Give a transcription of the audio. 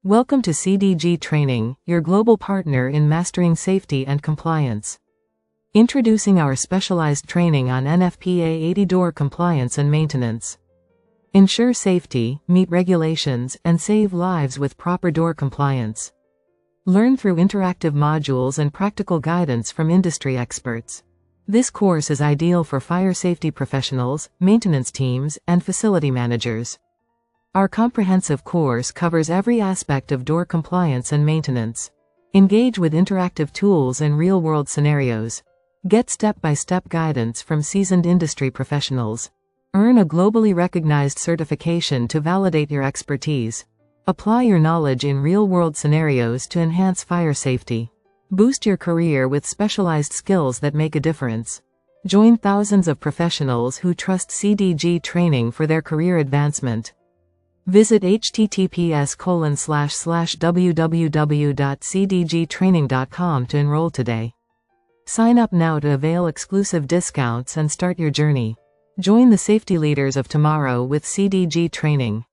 Welcome to CDG Training, your global partner in mastering safety and compliance. Introducing our specialized training on NFPA 80 door compliance and maintenance. Ensure safety, meet regulations, and save lives with proper door compliance. Learn through interactive modules and practical guidance from industry experts. This course is ideal for fire safety professionals, maintenance teams, and facility managers. Our comprehensive course covers every aspect of door compliance and maintenance. Engage with interactive tools and real-world scenarios. Get step-by-step guidance from seasoned industry professionals. Earn a globally recognized certification to validate your expertise. Apply your knowledge in real-world scenarios to enhance fire safety. Boost your career with specialized skills that make a difference. Join thousands of professionals who trust CDG training for their career advancement. Visit https://www.cdgtraining.com to enroll today. Sign up now to avail exclusive discounts and start your journey. Join the safety leaders of tomorrow with CDG Training.